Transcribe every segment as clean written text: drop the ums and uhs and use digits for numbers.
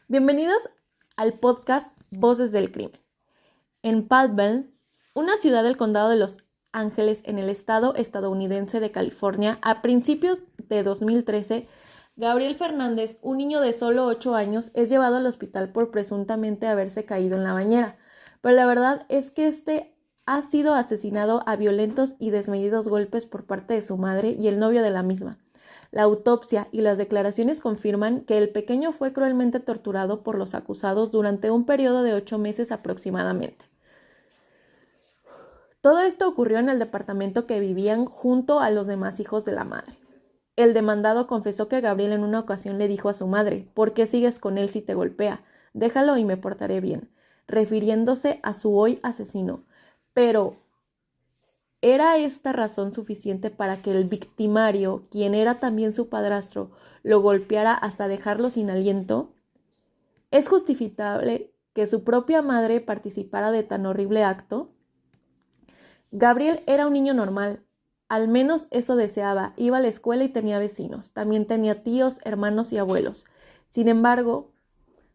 Bienvenidos al podcast Voces del Crimen. En Palmville, una ciudad del condado de Los Ángeles en el estado estadounidense de California, a principios de 2013, Gabriel Fernández, un niño de solo 8 años, es llevado al hospital por presuntamente haberse caído en la bañera. Pero la verdad es que este ha sido asesinado a violentos y desmedidos golpes por parte de su madre y el novio de la misma. La autopsia y las declaraciones confirman que el pequeño fue cruelmente torturado por los acusados durante un periodo de 8 meses aproximadamente. Todo esto ocurrió en el departamento que vivían junto a los demás hijos de la madre. El demandado confesó que Gabriel en una ocasión le dijo a su madre: ¿por qué sigues con él si te golpea? Déjalo y me portaré bien, refiriéndose a su hoy asesino. Pero ¿era esta razón suficiente para que el victimario, quien era también su padrastro, lo golpeara hasta dejarlo sin aliento? ¿Es justificable que su propia madre participara de tan horrible acto? Gabriel era un niño normal, al menos eso deseaba. Iba a la escuela y tenía vecinos, también tenía tíos, hermanos y abuelos. Sin embargo,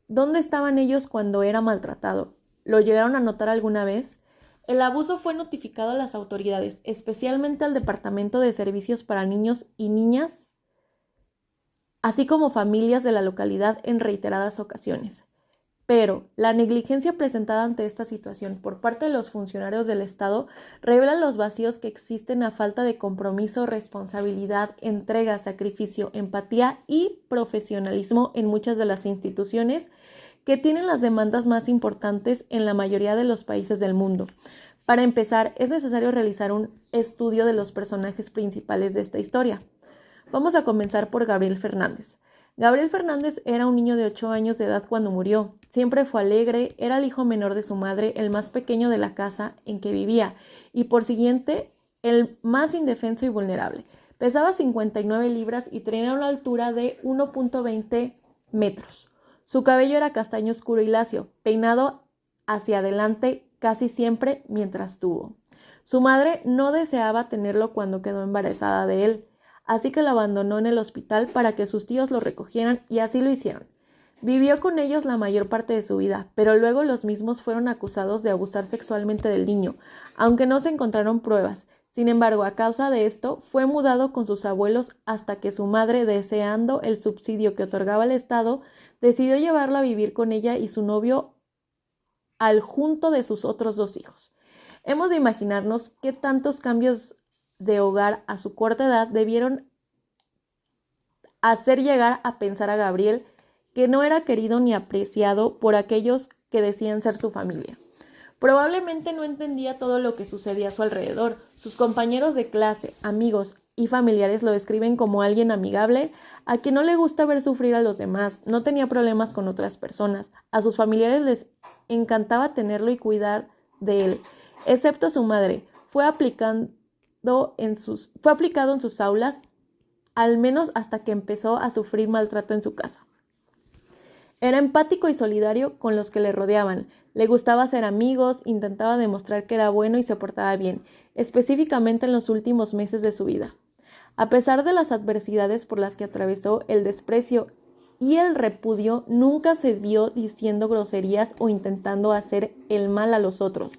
¿dónde estaban ellos cuando era maltratado? ¿Lo llegaron a notar alguna vez? El abuso fue notificado a las autoridades, especialmente al Departamento de Servicios para Niños y Niñas, así como familias de la localidad en reiteradas ocasiones. Pero la negligencia presentada ante esta situación por parte de los funcionarios del Estado revela los vacíos que existen a falta de compromiso, responsabilidad, entrega, sacrificio, empatía y profesionalismo en muchas de las instituciones que tienen las demandas más importantes en la mayoría de los países del mundo. Para empezar, es necesario realizar un estudio de los personajes principales de esta historia. Vamos a comenzar por Gabriel Fernández. Gabriel Fernández era un niño de 8 años de edad cuando murió. Siempre fue alegre, era el hijo menor de su madre, el más pequeño de la casa en que vivía y por siguiente el más indefenso y vulnerable. Pesaba 59 libras y tenía una altura de 1.20 metros. Su cabello era castaño oscuro y lacio, peinado hacia adelante casi siempre mientras tuvo. Su madre no deseaba tenerlo cuando quedó embarazada de él, así que lo abandonó en el hospital para que sus tíos lo recogieran y así lo hicieron. Vivió con ellos la mayor parte de su vida, pero luego los mismos fueron acusados de abusar sexualmente del niño, aunque no se encontraron pruebas. Sin embargo, a causa de esto, fue mudado con sus abuelos hasta que su madre, deseando el subsidio que otorgaba el Estado, decidió llevarlo a vivir con ella y su novio al junto de sus otros 2 hijos. Hemos de imaginarnos qué tantos cambios de hogar a su corta edad debieron hacer llegar a pensar a Gabriel que no era querido ni apreciado por aquellos que decían ser su familia. Probablemente no entendía todo lo que sucedía a su alrededor. Sus compañeros de clase, amigos y familiares lo describen como alguien amigable, a quien no le gusta ver sufrir a los demás, no tenía problemas con otras personas. A sus familiares les encantaba tenerlo y cuidar de él, excepto a su madre. Fue aplicado en sus aulas, al menos hasta que empezó a sufrir maltrato en su casa. Era empático y solidario con los que le rodeaban. Le gustaba ser amigos, intentaba demostrar que era bueno y se portaba bien, específicamente en los últimos meses de su vida. A pesar de las adversidades por las que atravesó, el desprecio y el repudio, nunca se vio diciendo groserías o intentando hacer el mal a los otros.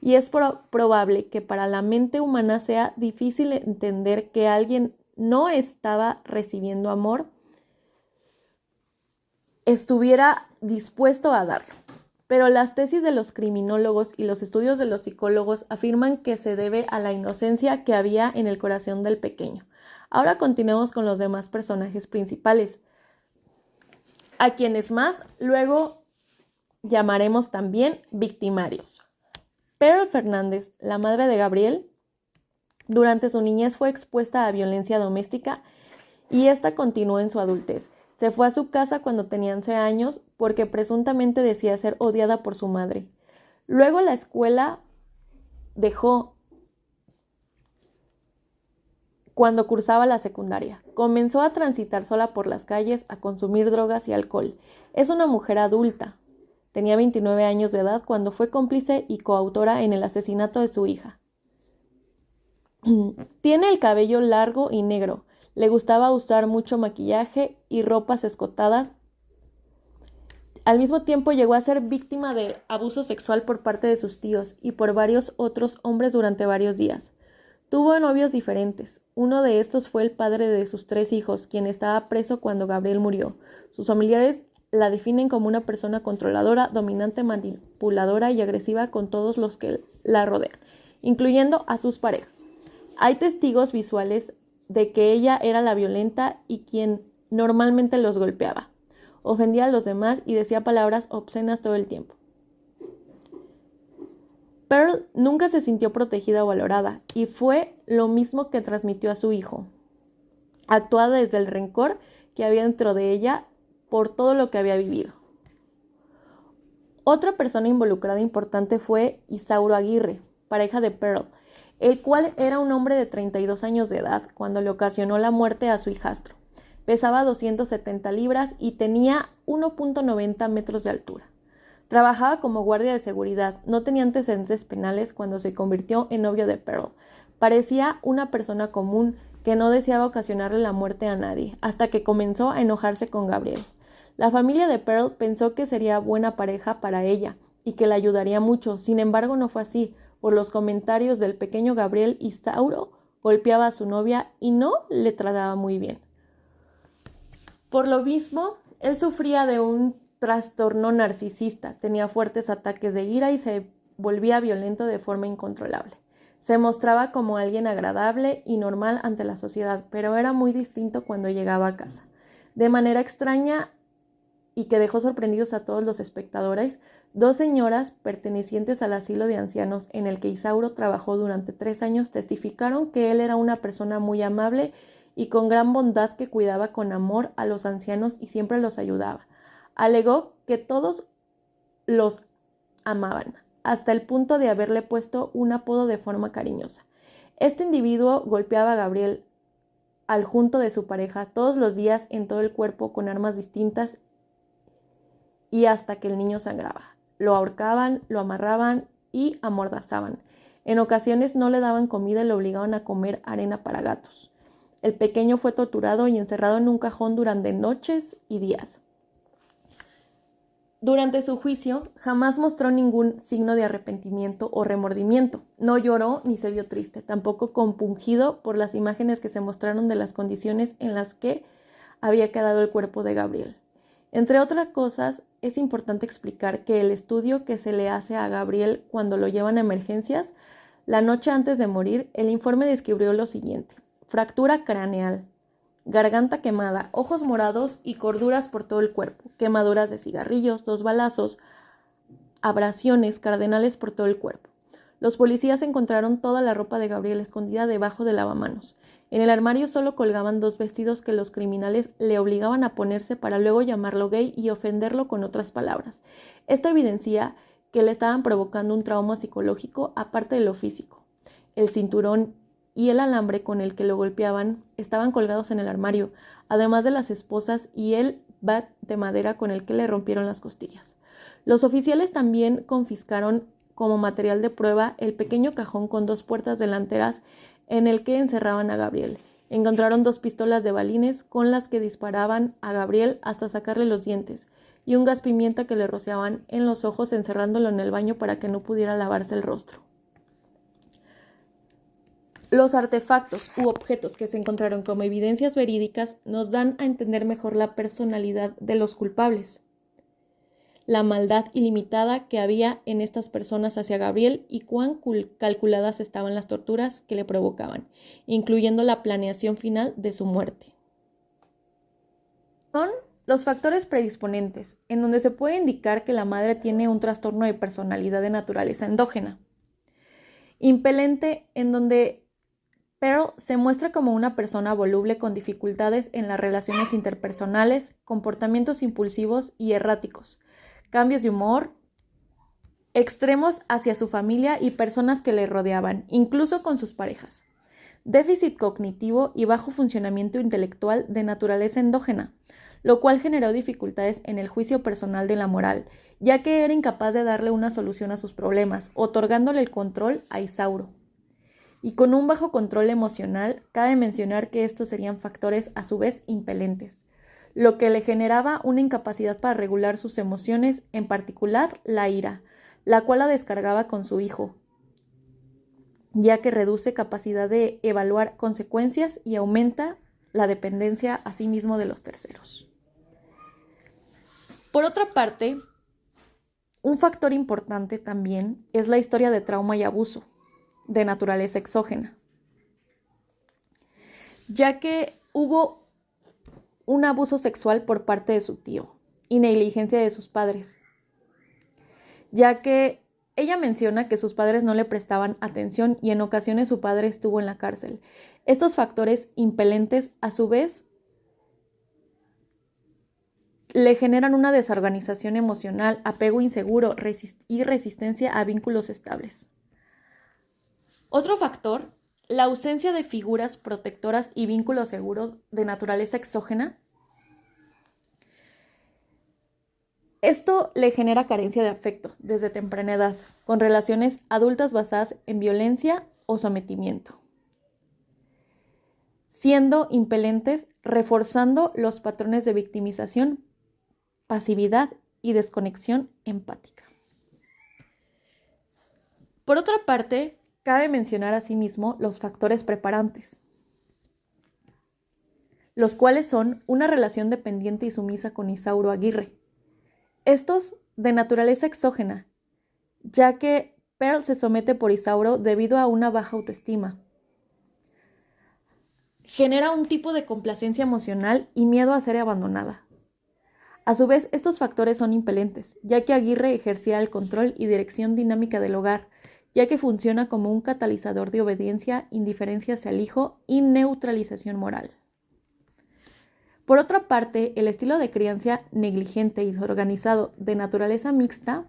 Y es probable que para la mente humana sea difícil entender que alguien no estaba recibiendo amor, estuviera dispuesto a darlo. Pero las tesis de los criminólogos y los estudios de los psicólogos afirman que se debe a la inocencia que había en el corazón del pequeño. Ahora continuemos con los demás personajes principales, a quienes más luego llamaremos también victimarios. Pearl Fernández, la madre de Gabriel, durante su niñez fue expuesta a violencia doméstica y esta continuó en su adultez. Se fue a su casa cuando tenía 11 años porque presuntamente decía ser odiada por su madre. Luego la escuela dejó cuando cursaba la secundaria. Comenzó a transitar sola por las calles, a consumir drogas y alcohol. Es una mujer adulta. Tenía 29 años de edad cuando fue cómplice y coautora en el asesinato de su hija. Tiene el cabello largo y negro. Le gustaba usar mucho maquillaje y ropas escotadas. Al mismo tiempo llegó a ser víctima de abuso sexual por parte de sus tíos y por varios otros hombres durante varios días. Tuvo novios diferentes. Uno de estos fue el padre de sus 3 hijos, quien estaba preso cuando Gabriel murió. Sus familiares la definen como una persona controladora, dominante, manipuladora y agresiva con todos los que la rodean, incluyendo a sus parejas. Hay testigos visuales de que ella era la violenta y quien normalmente los golpeaba. Ofendía a los demás y decía palabras obscenas todo el tiempo. Pearl nunca se sintió protegida o valorada, y fue lo mismo que transmitió a su hijo. Actuaba desde el rencor que había dentro de ella por todo lo que había vivido. Otra persona involucrada importante fue Isauro Aguirre, pareja de Pearl, el cual era un hombre de 32 años de edad cuando le ocasionó la muerte a su hijastro. Pesaba 270 libras y tenía 1.90 metros de altura. Trabajaba como guardia de seguridad, no tenía antecedentes penales cuando se convirtió en novio de Pearl. Parecía una persona común que no deseaba ocasionarle la muerte a nadie, hasta que comenzó a enojarse con Gabriel. La familia de Pearl pensó que sería buena pareja para ella y que la ayudaría mucho, sin embargo no fue así. Por los comentarios del pequeño Gabriel, Isauro golpeaba a su novia y no le trataba muy bien. Por lo mismo, él sufría de un trastorno narcisista, tenía fuertes ataques de ira y se volvía violento de forma incontrolable. Se mostraba como alguien agradable y normal ante la sociedad, pero era muy distinto cuando llegaba a casa. De manera extraña y que dejó sorprendidos a todos los espectadores, 2 señoras pertenecientes al asilo de ancianos en el que Isauro trabajó durante 3 años testificaron que él era una persona muy amable y con gran bondad que cuidaba con amor a los ancianos y siempre los ayudaba. Alegó que todos los amaban, hasta el punto de haberle puesto un apodo de forma cariñosa. Este individuo golpeaba a Gabriel al junto de su pareja todos los días en todo el cuerpo con armas distintas y hasta que el niño sangraba. Lo ahorcaban, lo amarraban y amordazaban. En ocasiones no le daban comida y lo obligaban a comer arena para gatos. El pequeño fue torturado y encerrado en un cajón durante noches y días. Durante su juicio, jamás mostró ningún signo de arrepentimiento o remordimiento. No lloró ni se vio triste, tampoco compungido por las imágenes que se mostraron de las condiciones en las que había quedado el cuerpo de Gabriel. Entre otras cosas, es importante explicar que el estudio que se le hace a Gabriel cuando lo llevan a emergencias, la noche antes de morir, el informe describió lo siguiente: fractura craneal, garganta quemada, ojos morados y corduras por todo el cuerpo, quemaduras de cigarrillos, 2 balazos, abrasiones, cardenales por todo el cuerpo. Los policías encontraron toda la ropa de Gabriel escondida debajo del lavamanos. En el armario solo colgaban 2 vestidos que los criminales le obligaban a ponerse para luego llamarlo gay y ofenderlo con otras palabras. Esto evidencia que le estaban provocando un trauma psicológico aparte de lo físico. El cinturón y el alambre con el que lo golpeaban estaban colgados en el armario, además de las esposas y el bat de madera con el que le rompieron las costillas. Los oficiales también confiscaron como material de prueba el pequeño cajón con 2 puertas delanteras en el que encerraban a Gabriel. Encontraron 2 pistolas de balines con las que disparaban a Gabriel hasta sacarle los dientes y un gas pimienta que le rociaban en los ojos encerrándolo en el baño para que no pudiera lavarse el rostro. Los artefactos u objetos que se encontraron como evidencias verídicas nos dan a entender mejor la personalidad de los culpables, la maldad ilimitada que había en estas personas hacia Gabriel y cuán calculadas estaban las torturas que le provocaban, incluyendo la planeación final de su muerte. Son los factores predisponentes, en donde se puede indicar que la madre tiene un trastorno de personalidad de naturaleza endógena. Impelente, en donde Pearl se muestra como una persona voluble con dificultades en las relaciones interpersonales, comportamientos impulsivos y erráticos, cambios de humor, extremos hacia su familia y personas que le rodeaban, incluso con sus parejas. Déficit cognitivo y bajo funcionamiento intelectual de naturaleza endógena, lo cual generó dificultades en el juicio personal de la moral, ya que era incapaz de darle una solución a sus problemas, otorgándole el control a Isauro. Y con un bajo control emocional, cabe mencionar que estos serían factores a su vez impelentes. lo que le generaba una incapacidad para regular sus emociones, en particular la ira, la cual la descargaba con su hijo, ya que reduce capacidad de evaluar consecuencias y aumenta la dependencia a sí mismo de los terceros. Por otra parte, un factor importante también es la historia de trauma y abuso de naturaleza exógena, ya que hubo un abuso sexual por parte de su tío y negligencia de sus padres, ya que ella menciona que sus padres no le prestaban atención y en ocasiones su padre estuvo en la cárcel. Estos factores impelentes, a su vez, le generan una desorganización emocional, apego inseguro y resistencia a vínculos estables. Otro factor, la ausencia de figuras protectoras y vínculos seguros de naturaleza exógena. Esto le genera carencia de afecto desde temprana edad, con relaciones adultas basadas en violencia o sometimiento, siendo impelentes, reforzando los patrones de victimización, pasividad y desconexión empática. Por otra parte, cabe mencionar asimismo los factores preparantes, los cuales son una relación dependiente y sumisa con Isauro Aguirre. Estos de naturaleza exógena, ya que Pearl se somete por Isauro debido a una baja autoestima. Genera un tipo de complacencia emocional y miedo a ser abandonada. A su vez, estos factores son impelentes, ya que Aguirre ejercía el control y dirección dinámica del hogar, ya que funciona como un catalizador de obediencia, indiferencia hacia el hijo y neutralización moral. Por otra parte, el estilo de crianza negligente y desorganizado de naturaleza mixta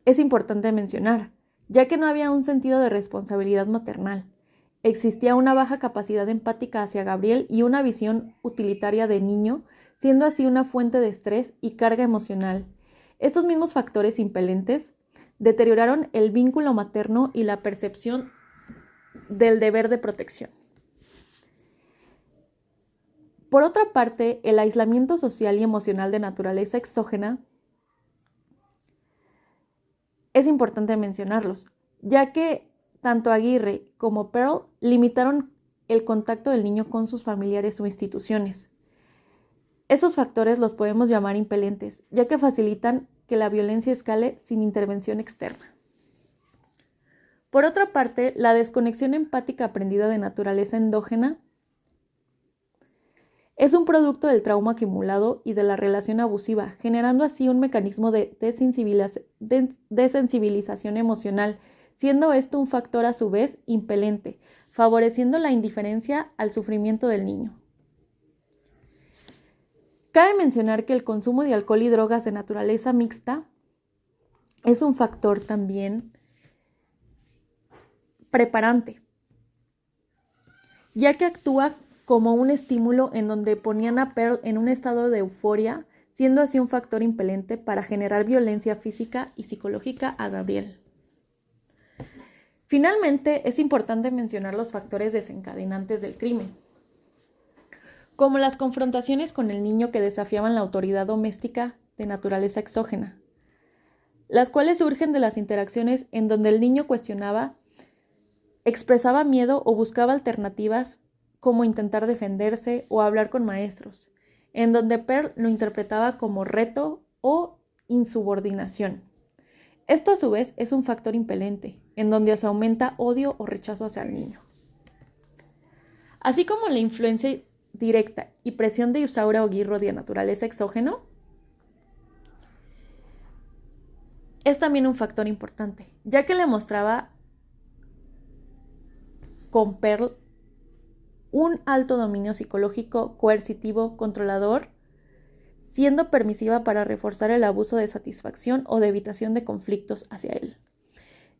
es importante mencionar, ya que no había un sentido de responsabilidad maternal. Existía una baja capacidad empática hacia Gabriel y una visión utilitaria de niño, siendo así una fuente de estrés y carga emocional. Estos mismos factores impelentes deterioraron el vínculo materno y la percepción del deber de protección. Por otra parte, el aislamiento social y emocional de naturaleza exógena es importante mencionarlos, ya que tanto Aguirre como Pearl limitaron el contacto del niño con sus familiares o instituciones. Esos factores los podemos llamar impelentes, ya que facilitan que la violencia escale sin intervención externa. Por otra parte, la desconexión empática aprendida de naturaleza endógena es un producto del trauma acumulado y de la relación abusiva, generando así un mecanismo de desensibilización emocional, siendo esto un factor a su vez impelente, favoreciendo la indiferencia al sufrimiento del niño. Cabe mencionar que el consumo de alcohol y drogas de naturaleza mixta es un factor también preparante, ya que actúa como un estímulo en donde ponían a Pearl en un estado de euforia, siendo así un factor impelente para generar violencia física y psicológica a Gabriel. Finalmente, es importante mencionar los factores desencadenantes del crimen, como las confrontaciones con el niño que desafiaban la autoridad doméstica de naturaleza exógena, las cuales surgen de las interacciones en donde el niño cuestionaba, expresaba miedo o buscaba alternativas como intentar defenderse o hablar con maestros, en donde Pearl lo interpretaba como reto o insubordinación. Esto a su vez es un factor impelente, en donde se aumenta odio o rechazo hacia el niño. Así como la influencia directa y presión de Isauro Aguirre de naturaleza exógeno, es también un factor importante, ya que le mostraba con Pearl un alto dominio psicológico, coercitivo, controlador, siendo permisiva para reforzar el abuso de satisfacción o de evitación de conflictos hacia él.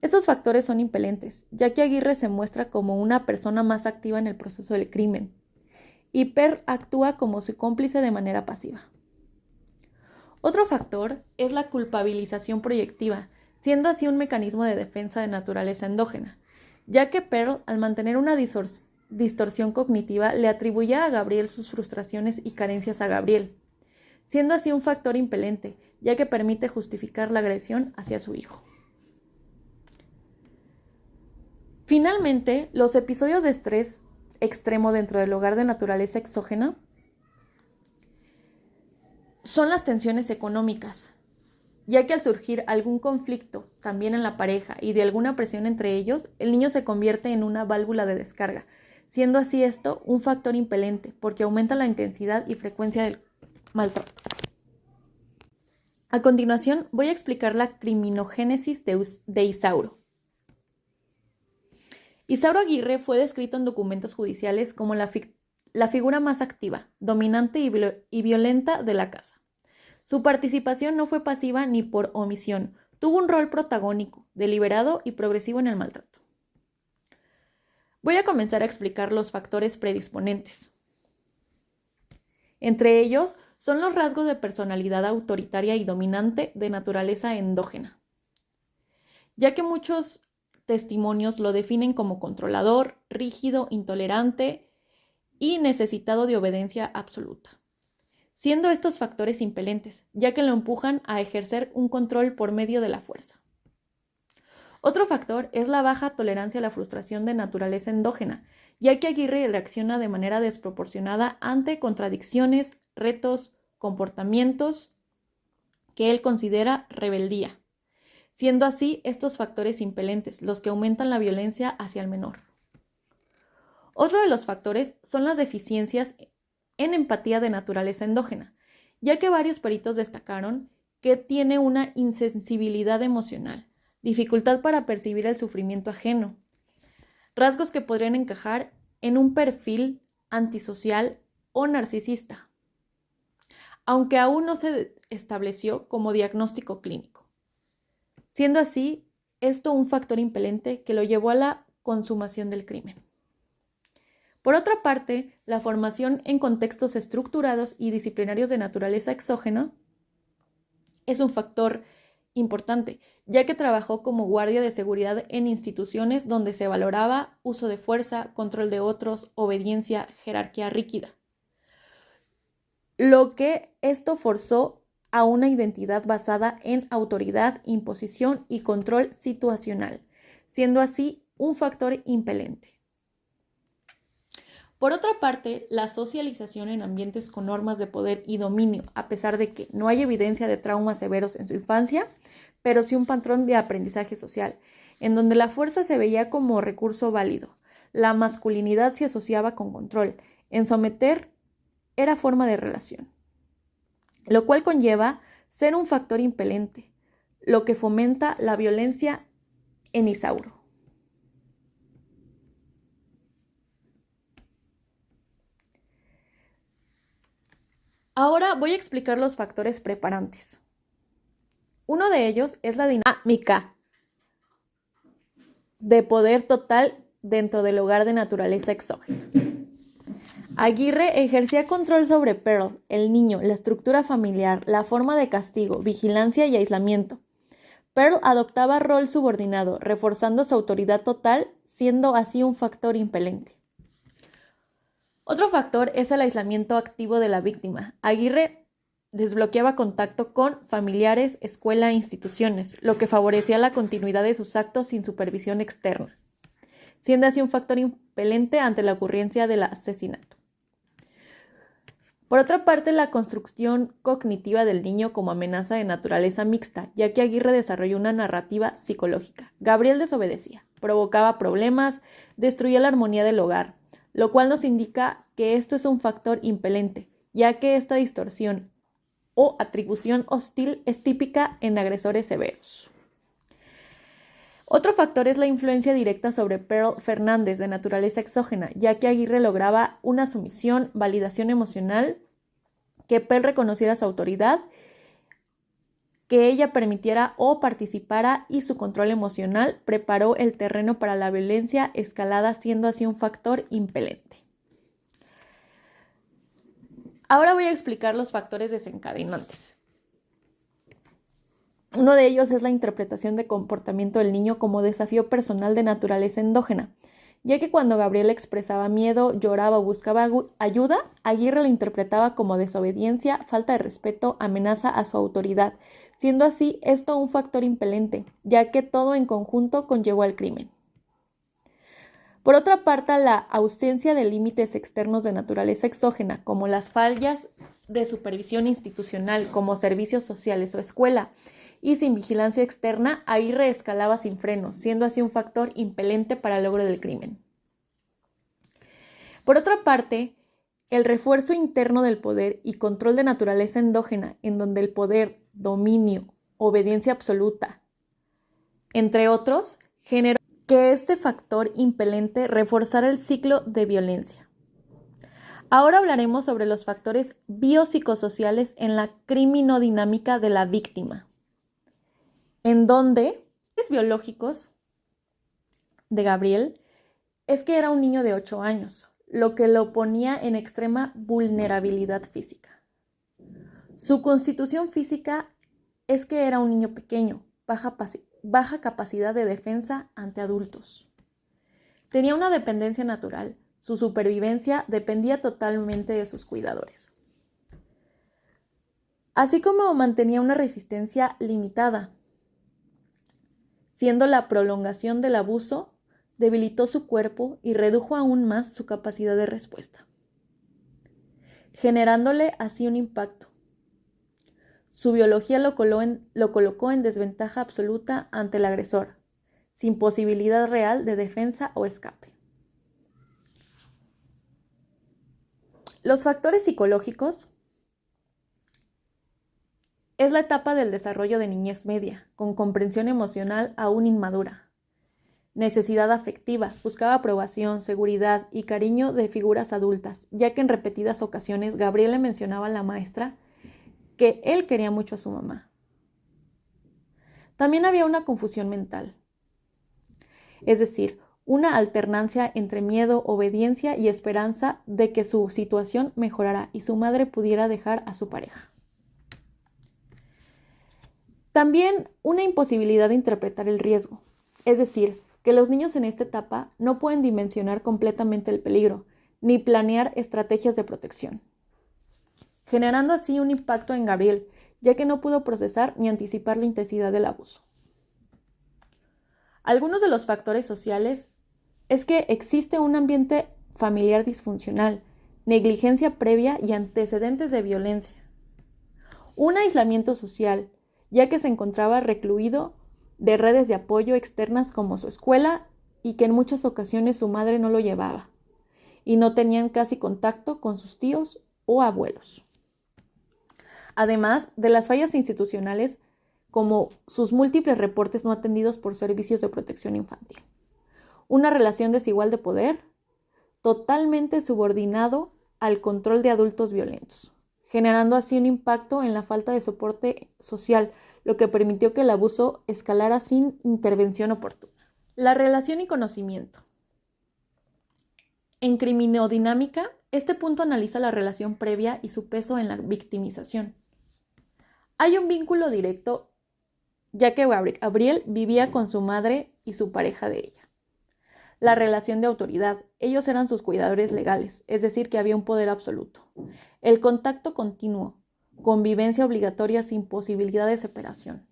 Estos factores son impelentes, ya que Aguirre se muestra como una persona más activa en el proceso del crimen, y Pearl actúa como su cómplice de manera pasiva. Otro factor es la culpabilización proyectiva, siendo así un mecanismo de defensa de naturaleza endógena, ya que Pearl, al mantener una distorsión cognitiva le atribuía a Gabriel sus frustraciones y carencias a Gabriel, siendo así un factor impelente, ya que permite justificar la agresión hacia su hijo. Finalmente, los episodios de estrés extremo dentro del hogar de naturaleza exógena son las tensiones económicas, ya que al surgir algún conflicto también en la pareja y de alguna presión entre ellos, el niño se convierte en una válvula de descarga, siendo así esto un factor impelente, porque aumenta la intensidad y frecuencia del maltrato. A continuación, voy a explicar la criminogénesis de Isauro. Isauro Aguirre fue descrito en documentos judiciales como la figura más activa, dominante y violenta de la casa. Su participación no fue pasiva ni por omisión, tuvo un rol protagónico, deliberado y progresivo en el maltrato. Voy a comenzar a explicar los factores predisponentes. Entre ellos son los rasgos de personalidad autoritaria y dominante de naturaleza endógena, ya que muchos testimonios lo definen como controlador, rígido, intolerante y necesitado de obediencia absoluta, siendo estos factores impelentes, ya que lo empujan a ejercer un control por medio de la fuerza. Otro factor es la baja tolerancia a la frustración de naturaleza endógena, ya que Aguirre reacciona de manera desproporcionada ante contradicciones, retos, comportamientos que él considera rebeldía, siendo así estos factores impelentes los que aumentan la violencia hacia el menor. Otro de los factores son las deficiencias en empatía de naturaleza endógena, ya que varios peritos destacaron que tiene una insensibilidad emocional, dificultad para percibir el sufrimiento ajeno, rasgos que podrían encajar en un perfil antisocial o narcisista, aunque aún no se estableció como diagnóstico clínico, siendo así esto un factor impelente que lo llevó a la consumación del crimen. Por otra parte, la formación en contextos estructurados y disciplinarios de naturaleza exógena es un factor importante, ya que trabajó como guardia de seguridad en instituciones donde se valoraba uso de fuerza, control de otros, obediencia, jerarquía rígida. Lo que esto forzó a una identidad basada en autoridad, imposición y control situacional, siendo así un factor impelente. Por otra parte, la socialización en ambientes con normas de poder y dominio, a pesar de que no hay evidencia de traumas severos en su infancia, pero sí un patrón de aprendizaje social, en donde la fuerza se veía como recurso válido, la masculinidad se asociaba con control, en someter era forma de relación, lo cual conlleva ser un factor impelente, lo que fomenta la violencia en Isauro. Ahora voy a explicar los factores preparantes. Uno de ellos es la dinámica de poder total dentro del hogar de naturaleza exógena. Aguirre ejercía control sobre Pearl, el niño, la estructura familiar, la forma de castigo, vigilancia y aislamiento. Pearl adoptaba rol subordinado, reforzando su autoridad total, siendo así un factor impelente. Otro factor es el aislamiento activo de la víctima. Aguirre desbloqueaba contacto con familiares, escuela e instituciones, lo que favorecía la continuidad de sus actos sin supervisión externa, siendo así un factor impelente ante la ocurrencia del asesinato. Por otra parte, la construcción cognitiva del niño como amenaza de naturaleza mixta, ya que Aguirre desarrolló una narrativa psicológica. Gabriel desobedecía, provocaba problemas, destruía la armonía del hogar, lo cual nos indica que esto es un factor impelente, ya que esta distorsión o atribución hostil es típica en agresores severos. Otro factor es la influencia directa sobre Pearl Fernández de naturaleza exógena, ya que Aguirre lograba una sumisión, validación emocional, que Pearl reconociera su autoridad, que ella permitiera o participara y su control emocional preparó el terreno para la violencia escalada, siendo así un factor impelente. Ahora voy a explicar los factores desencadenantes. Uno de ellos es la interpretación de comportamiento del niño como desafío personal de naturaleza endógena, ya que cuando Gabriel expresaba miedo, lloraba o buscaba ayuda, Aguirre lo interpretaba como desobediencia, falta de respeto, amenaza a su autoridad, siendo así esto un factor impelente, ya que todo en conjunto conllevó al crimen. Por otra parte, la ausencia de límites externos de naturaleza exógena, como las fallas de supervisión institucional, como servicios sociales o escuela, y sin vigilancia externa, Aguirre escalaba sin frenos, siendo así un factor impelente para el logro del crimen. Por otra parte, el refuerzo interno del poder y control de naturaleza endógena, en donde el poder, dominio, obediencia absoluta, entre otros, generó que este factor impelente reforzara el ciclo de violencia. Ahora hablaremos sobre los factores biopsicosociales en la criminodinámica de la víctima, en donde los biológicos de Gabriel es que era un niño de 8 años, lo que lo ponía en extrema vulnerabilidad física. Su constitución física es que era un niño pequeño, baja capacidad de defensa ante adultos. Tenía una dependencia natural. Su supervivencia dependía totalmente de sus cuidadores. Así como mantenía una resistencia limitada, siendo la prolongación del abuso, debilitó su cuerpo y redujo aún más su capacidad de respuesta, generándole así un impacto. Su biología lo colocó en desventaja absoluta ante el agresor, sin posibilidad real de defensa o escape. Los factores psicológicos es la etapa del desarrollo de niñez media, con comprensión emocional aún inmadura. Necesidad afectiva, buscaba aprobación, seguridad y cariño de figuras adultas, ya que en repetidas ocasiones Gabriel le mencionaba a la maestra que él quería mucho a su mamá. También había una confusión mental, es decir, una alternancia entre miedo, obediencia y esperanza de que su situación mejorara y su madre pudiera dejar a su pareja. También una imposibilidad de interpretar el riesgo, es decir, que los niños en esta etapa no pueden dimensionar completamente el peligro, ni planear estrategias de protección, generando así un impacto en Gabriel, ya que no pudo procesar ni anticipar la intensidad del abuso. Algunos de los factores sociales es que existe un ambiente familiar disfuncional, negligencia previa y antecedentes de violencia. Un aislamiento social, ya que se encontraba recluido de redes de apoyo externas como su escuela y que en muchas ocasiones su madre no lo llevaba y no tenían casi contacto con sus tíos o abuelos. Además de las fallas institucionales como sus múltiples reportes no atendidos por servicios de protección infantil. Una relación desigual de poder, totalmente subordinado al control de adultos violentos, generando así un impacto en la falta de soporte social, lo que permitió que el abuso escalara sin intervención oportuna. La relación y conocimiento. En criminodinámica, este punto analiza la relación previa y su peso en la victimización. Hay un vínculo directo, ya que Gabriel vivía con su madre y su pareja de ella. La relación de autoridad. Ellos eran sus cuidadores legales, es decir, que había un poder absoluto. El contacto continuo. Convivencia obligatoria sin posibilidad de separación.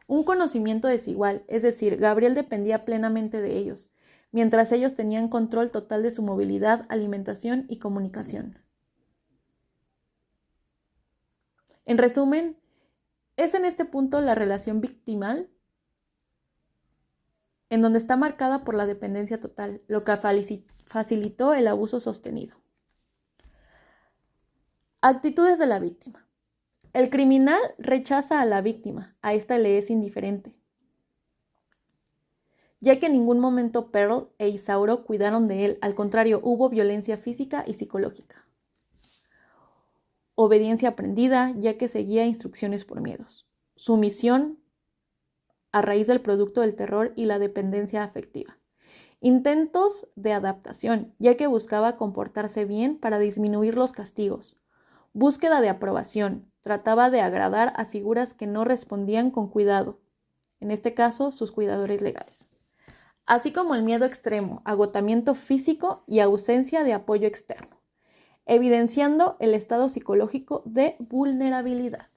Un conocimiento desigual, es decir, Gabriel dependía plenamente de ellos, mientras ellos tenían control total de su movilidad, alimentación y comunicación. En resumen, es en este punto la relación victimal en donde está marcada por la dependencia total, lo que facilitó el abuso sostenido. Actitudes de la víctima. El criminal rechaza a la víctima, a esta le es indiferente, ya que en ningún momento Pearl e Isauro cuidaron de él, al contrario, hubo violencia física y psicológica. Obediencia aprendida, ya que seguía instrucciones por miedos. Sumisión a raíz del producto del terror y la dependencia afectiva. Intentos de adaptación, ya que buscaba comportarse bien para disminuir los castigos. Búsqueda de aprobación, trataba de agradar a figuras que no respondían con cuidado, en este caso sus cuidadores legales. así como el miedo extremo, agotamiento físico y ausencia de apoyo externo, evidenciando el estado psicológico de vulnerabilidad.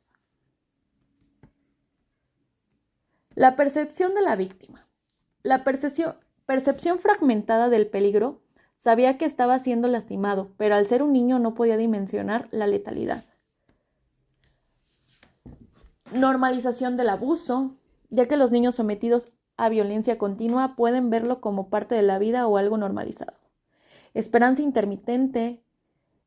La percepción de la víctima. La percepción fragmentada del peligro. Sabía que estaba siendo lastimado, pero al ser un niño no podía dimensionar la letalidad. Normalización del abuso, ya que los niños sometidos a violencia continua pueden verlo como parte de la vida o algo normalizado. Esperanza intermitente,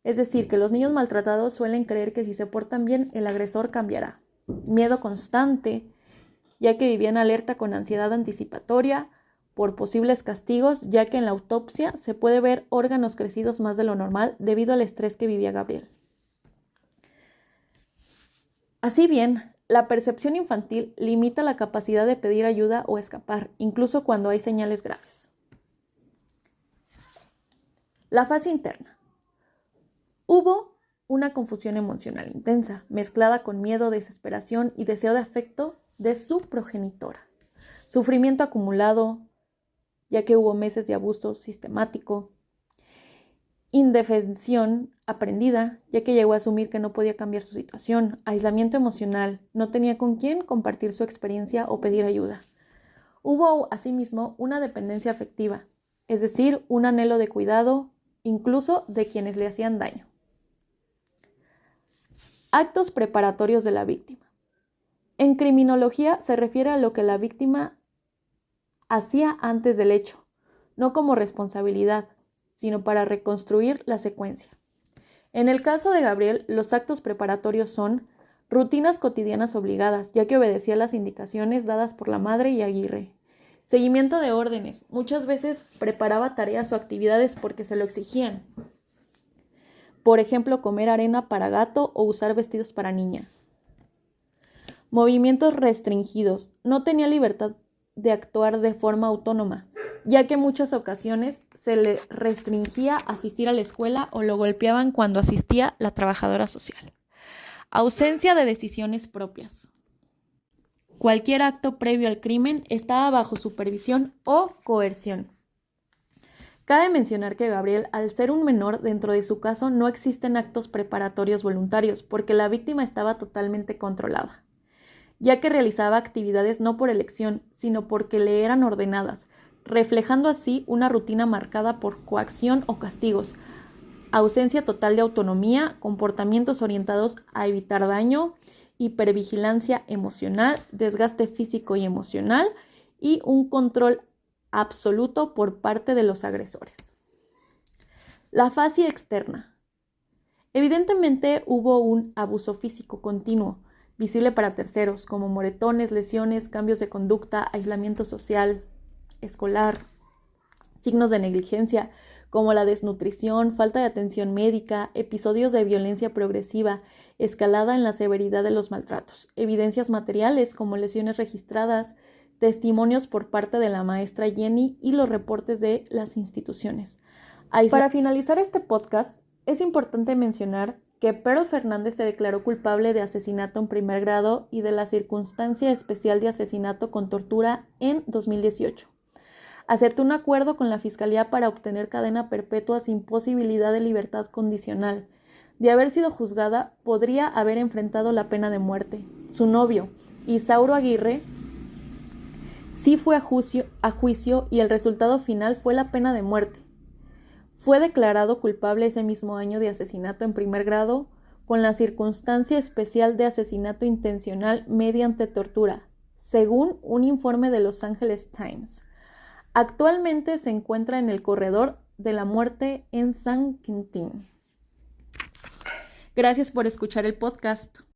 es decir, que los niños maltratados suelen creer que si se portan bien, el agresor cambiará. Miedo constante, ya que vivían alerta con ansiedad anticipatoria por posibles castigos, ya que en la autopsia se puede ver órganos crecidos más de lo normal debido al estrés que vivía Gabriel. Así bien, la percepción infantil limita la capacidad de pedir ayuda o escapar, incluso cuando hay señales graves. La fase interna. Hubo una confusión emocional intensa, mezclada con miedo, desesperación y deseo de afecto de su progenitora. Sufrimiento acumulado, ya que hubo meses de abuso sistemático. Indefensión aprendida, ya que llegó a asumir que no podía cambiar su situación. Aislamiento emocional, no tenía con quién compartir su experiencia o pedir ayuda. Hubo, asimismo, una dependencia afectiva, es decir, un anhelo de cuidado, incluso de quienes le hacían daño. Actos preparatorios de la víctima. En criminología se refiere a lo que la víctima hacía antes del hecho, no como responsabilidad, sino para reconstruir la secuencia. En el caso de Gabriel, los actos preparatorios son rutinas cotidianas obligadas, ya que obedecía las indicaciones dadas por la madre y Aguirre. Seguimiento de órdenes, muchas veces preparaba tareas o actividades porque se lo exigían. Por ejemplo, comer arena para gato o usar vestidos para niña. Movimientos restringidos, no tenía libertad de actuar de forma autónoma, ya que en muchas ocasiones se le restringía asistir a la escuela o lo golpeaban cuando asistía la trabajadora social. Ausencia de decisiones propias. Cualquier acto previo al crimen estaba bajo supervisión o coerción. Cabe mencionar que Gabriel, al ser un menor, dentro de su caso no existen actos preparatorios voluntarios, porque la víctima estaba totalmente controlada, ya que realizaba actividades no por elección, sino porque le eran ordenadas, reflejando así una rutina marcada por coacción o castigos, ausencia total de autonomía, comportamientos orientados a evitar daño, hipervigilancia emocional, desgaste físico y emocional y un control absoluto por parte de los agresores. La fase externa. Evidentemente hubo un abuso físico continuo, visible para terceros, como moretones, lesiones, cambios de conducta, aislamiento social, escolar, signos de negligencia, como la desnutrición, falta de atención médica, episodios de violencia progresiva, escalada en la severidad de los maltratos, evidencias materiales como lesiones registradas, testimonios por parte de la maestra Jenny y los reportes de las instituciones. Para finalizar este podcast, es importante mencionar que Pearl Fernández se declaró culpable de asesinato en primer grado y de la circunstancia especial de asesinato con tortura en 2018. Aceptó un acuerdo con la Fiscalía para obtener cadena perpetua sin posibilidad de libertad condicional. De haber sido juzgada, podría haber enfrentado la pena de muerte. Su novio, Isauro Aguirre, sí fue a juicio y el resultado final fue la pena de muerte. Fue declarado culpable ese mismo año de asesinato en primer grado con la circunstancia especial de asesinato intencional mediante tortura, según un informe de Los Angeles Times. Actualmente se encuentra en el corredor de la muerte en San Quintín. Gracias por escuchar el podcast.